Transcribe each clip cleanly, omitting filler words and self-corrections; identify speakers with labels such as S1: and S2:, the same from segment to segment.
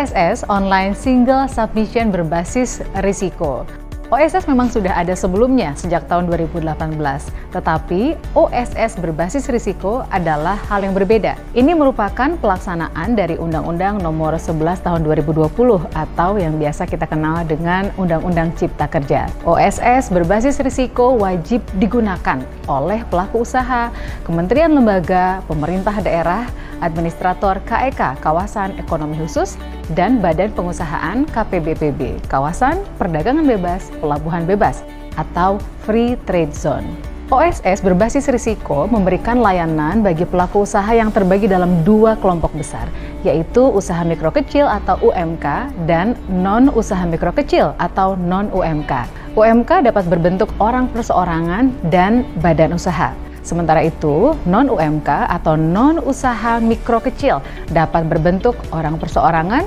S1: OSS Online Single Submission berbasis risiko. OSS memang sudah ada sebelumnya sejak tahun 2018, tetapi OSS berbasis risiko adalah hal yang berbeda. Ini merupakan pelaksanaan dari Undang-Undang Nomor 11 Tahun 2020 atau yang biasa kita kenal dengan Undang-Undang Cipta Kerja. OSS berbasis risiko wajib digunakan oleh pelaku usaha, kementerian lembaga, pemerintah daerah, administrator KEK Kawasan Ekonomi Khusus, dan Badan Pengusahaan KPBPB Kawasan Perdagangan Bebas Pelabuhan Bebas atau Free Trade Zone. OSS berbasis risiko memberikan layanan bagi pelaku usaha yang terbagi dalam dua kelompok besar, yaitu usaha mikro kecil atau UMK dan non-usaha mikro kecil atau non-UMK. UMK dapat berbentuk orang perseorangan dan badan usaha. Sementara itu, non-UMK atau non-usaha mikro kecil dapat berbentuk orang perseorangan,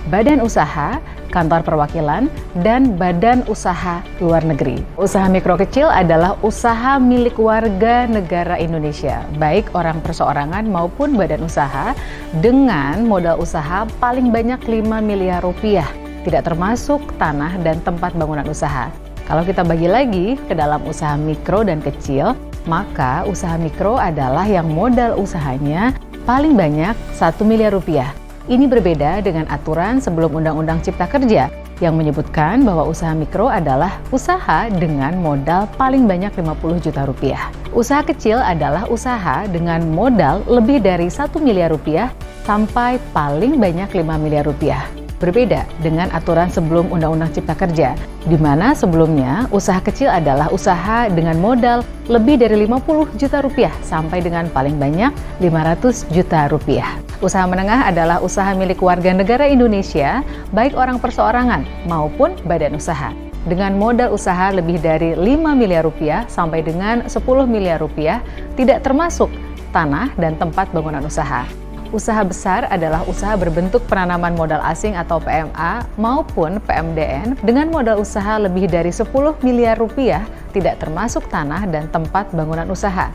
S1: badan usaha, kantor perwakilan, dan badan usaha luar negeri. Usaha mikro kecil adalah usaha milik warga negara Indonesia, baik orang perseorangan maupun badan usaha, dengan modal usaha paling banyak 5 miliar rupiah, tidak termasuk tanah dan tempat bangunan usaha. Kalau kita bagi lagi ke dalam usaha mikro dan kecil, maka usaha mikro adalah yang modal usahanya paling banyak 1 miliar rupiah. Ini berbeda dengan aturan sebelum Undang-Undang Cipta Kerja yang menyebutkan bahwa usaha mikro adalah usaha dengan modal paling banyak 50 juta rupiah. Usaha kecil adalah usaha dengan modal lebih dari 1 miliar rupiah sampai paling banyak 5 miliar rupiah. Berbeda dengan aturan sebelum Undang-Undang Cipta Kerja, di mana sebelumnya usaha kecil adalah usaha dengan modal lebih dari 50 juta rupiah sampai dengan paling banyak 500 juta rupiah. Usaha menengah adalah usaha milik warga negara Indonesia, baik orang perseorangan maupun badan usaha, dengan modal usaha lebih dari 5 miliar rupiah sampai dengan 10 miliar rupiah, tidak termasuk tanah dan tempat bangunan usaha. Usaha besar adalah usaha berbentuk penanaman modal asing atau PMA maupun PMDN dengan modal usaha lebih dari 10 miliar rupiah, tidak termasuk tanah dan tempat bangunan usaha.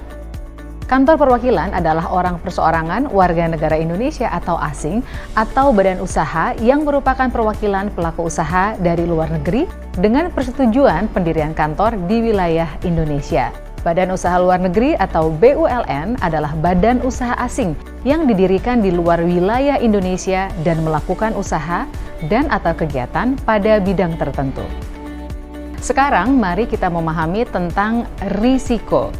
S1: Kantor perwakilan adalah orang perseorangan warga negara Indonesia atau asing atau badan usaha yang merupakan perwakilan pelaku usaha dari luar negeri dengan persetujuan pendirian kantor di wilayah Indonesia. Badan Usaha Luar Negeri atau BULN adalah badan usaha asing yang didirikan di luar wilayah Indonesia dan melakukan usaha dan atau kegiatan pada bidang tertentu. Sekarang mari kita memahami tentang risiko.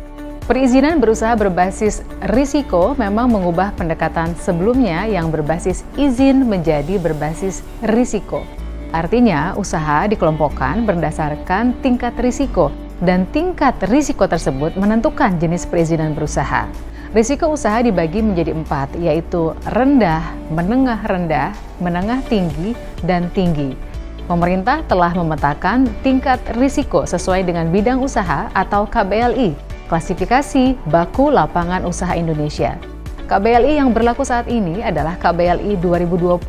S1: Perizinan berusaha berbasis risiko memang mengubah pendekatan sebelumnya yang berbasis izin menjadi berbasis risiko. Artinya, usaha dikelompokkan berdasarkan tingkat risiko, dan tingkat risiko tersebut menentukan jenis perizinan berusaha. Risiko usaha dibagi menjadi 4, yaitu rendah, menengah tinggi, dan tinggi. Pemerintah telah memetakan tingkat risiko sesuai dengan bidang usaha atau KBLI, klasifikasi baku lapangan usaha Indonesia. KBLI yang berlaku saat ini adalah KBLI 2020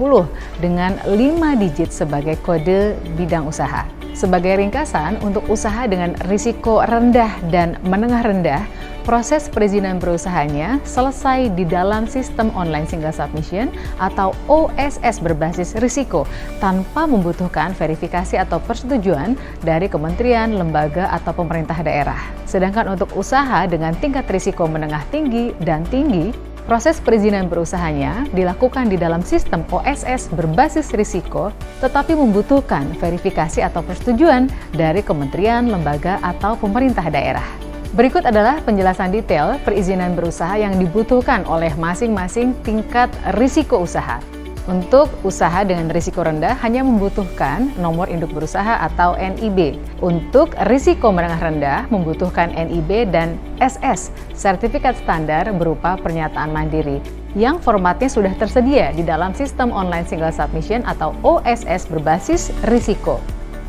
S1: dengan 5 digit sebagai kode bidang usaha. Sebagai ringkasan, untuk usaha dengan risiko rendah dan menengah rendah, proses perizinan berusahanya selesai di dalam sistem online single submission atau OSS berbasis risiko tanpa membutuhkan verifikasi atau persetujuan dari kementerian, lembaga, atau pemerintah daerah. Sedangkan untuk usaha dengan tingkat risiko menengah tinggi dan tinggi, proses perizinan berusahanya dilakukan di dalam sistem OSS berbasis risiko, tetapi membutuhkan verifikasi atau persetujuan dari kementerian, lembaga, atau pemerintah daerah. Berikut adalah penjelasan detail perizinan berusaha yang dibutuhkan oleh masing-masing tingkat risiko usaha. Untuk usaha dengan risiko rendah hanya membutuhkan nomor induk berusaha atau NIB. Untuk risiko menengah rendah membutuhkan NIB dan SS, sertifikat standar berupa pernyataan mandiri, yang formatnya sudah tersedia di dalam sistem online single submission atau OSS berbasis risiko.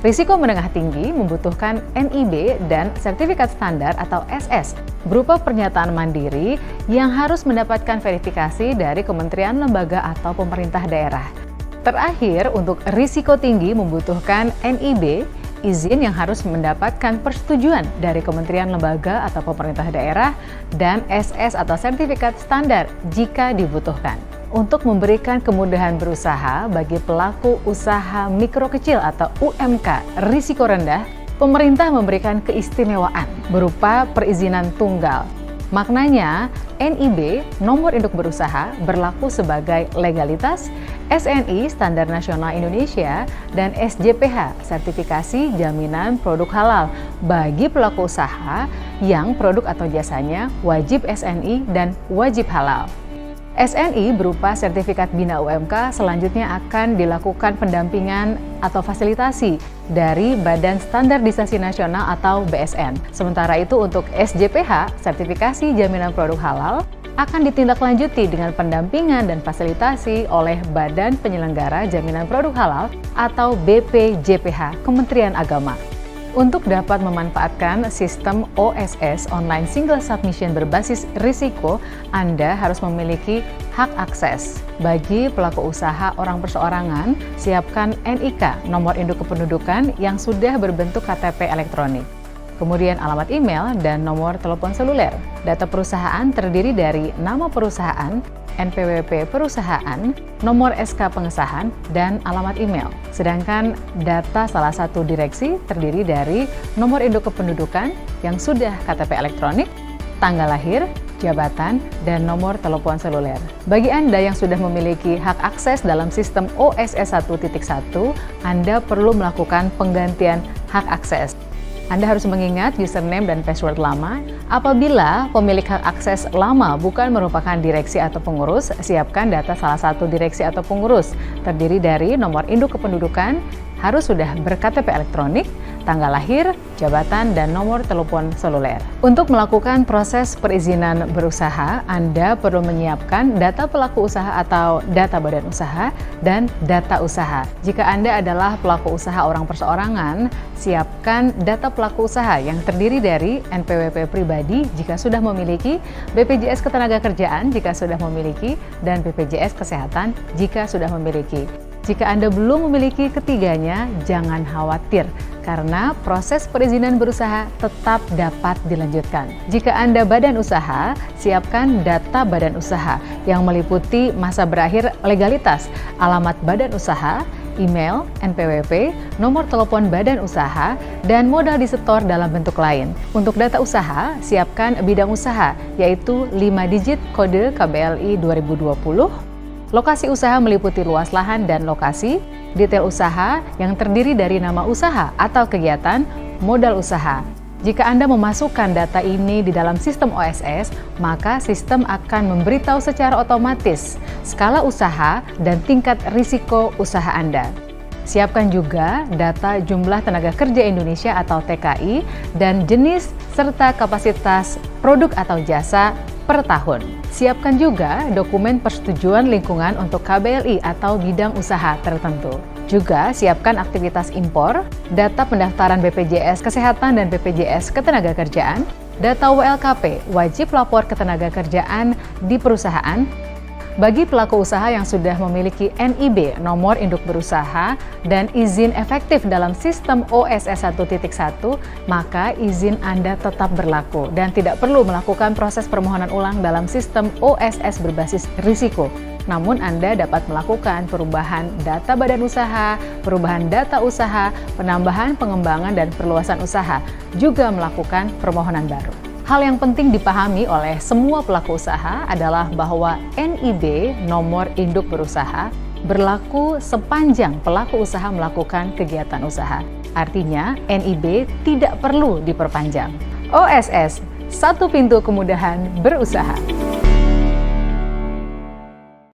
S1: Risiko menengah tinggi membutuhkan NIB dan sertifikat standar atau SS berupa pernyataan mandiri yang harus mendapatkan verifikasi dari kementerian, lembaga, atau pemerintah daerah. Terakhir, untuk risiko tinggi membutuhkan NIB, izin yang harus mendapatkan persetujuan dari kementerian, lembaga, atau pemerintah daerah, dan SS atau sertifikat standar jika dibutuhkan. Untuk memberikan kemudahan berusaha bagi pelaku usaha mikro kecil atau UMK risiko rendah, pemerintah memberikan keistimewaan berupa perizinan tunggal. Maknanya, NIB, nomor induk berusaha, berlaku sebagai legalitas, SNI, Standar Nasional Indonesia, dan SJPH, sertifikasi jaminan produk halal, bagi pelaku usaha yang produk atau jasanya wajib SNI dan wajib halal. SNI berupa sertifikat bina UMK selanjutnya akan dilakukan pendampingan atau fasilitasi dari Badan Standarisasi Nasional atau BSN. Sementara itu untuk SJPH, sertifikasi jaminan produk halal, akan ditindaklanjuti dengan pendampingan dan fasilitasi oleh Badan Penyelenggara Jaminan Produk Halal atau BPJPH Kementerian Agama. Untuk dapat memanfaatkan sistem OSS (Online Single Submission) berbasis risiko, Anda harus memiliki hak akses. Bagi pelaku usaha orang perseorangan, siapkan NIK, nomor induk kependudukan yang sudah berbentuk KTP elektronik. Kemudian alamat email dan nomor telepon seluler. Data perusahaan terdiri dari nama perusahaan, NPWP perusahaan, nomor SK pengesahan, dan alamat email. Sedangkan data salah satu direksi terdiri dari nomor induk kependudukan yang sudah KTP elektronik, tanggal lahir, jabatan, dan nomor telepon seluler. Bagi Anda yang sudah memiliki hak akses dalam sistem OSS 1.1, Anda perlu melakukan penggantian hak akses. Anda harus mengingat username dan password lama. Apabila pemilik hak akses lama bukan merupakan direksi atau pengurus, siapkan data salah satu direksi atau pengurus. Terdiri dari nomor induk kependudukan, harus sudah ber-KTP elektronik, tanggal lahir, jabatan, dan nomor telepon seluler. Untuk melakukan proses perizinan berusaha, Anda perlu menyiapkan data pelaku usaha atau data badan usaha dan data usaha. Jika Anda adalah pelaku usaha orang perseorangan, siapkan data pelaku usaha yang terdiri dari NPWP pribadi jika sudah memiliki, BPJS Ketenagakerjaan jika sudah memiliki, dan BPJS Kesehatan jika sudah memiliki. Jika Anda belum memiliki ketiganya, jangan khawatir, karena proses perizinan berusaha tetap dapat dilanjutkan. Jika Anda badan usaha, siapkan data badan usaha yang meliputi masa berakhir legalitas, alamat badan usaha, email, NPWP, nomor telepon badan usaha, dan modal disetor dalam bentuk lain. Untuk data usaha, siapkan bidang usaha, yaitu 5 digit kode KBLI 2020, lokasi usaha meliputi luas lahan dan lokasi, detail usaha yang terdiri dari nama usaha atau kegiatan, modal usaha. Jika Anda memasukkan data ini di dalam sistem OSS, maka sistem akan memberitahu secara otomatis skala usaha dan tingkat risiko usaha Anda. Siapkan juga data jumlah tenaga kerja Indonesia atau TKI dan jenis serta kapasitas produk atau jasa per tahun. Siapkan juga dokumen persetujuan lingkungan untuk KBLI atau bidang usaha tertentu. Juga siapkan aktivitas impor, data pendaftaran BPJS Kesehatan dan BPJS Ketenagakerjaan, data WLKP, wajib lapor ketenagakerjaan di perusahaan. Bagi pelaku usaha yang sudah memiliki NIB, nomor induk berusaha, dan izin efektif dalam sistem OSS 1.1, maka izin Anda tetap berlaku dan tidak perlu melakukan proses permohonan ulang dalam sistem OSS berbasis risiko. Namun Anda dapat melakukan perubahan data badan usaha, perubahan data usaha, penambahan, pengembangan, dan perluasan usaha, juga melakukan permohonan baru. Hal yang penting dipahami oleh semua pelaku usaha adalah bahwa NIB, nomor induk berusaha, berlaku sepanjang pelaku usaha melakukan kegiatan usaha. Artinya, NIB tidak perlu diperpanjang. OSS, satu pintu kemudahan berusaha.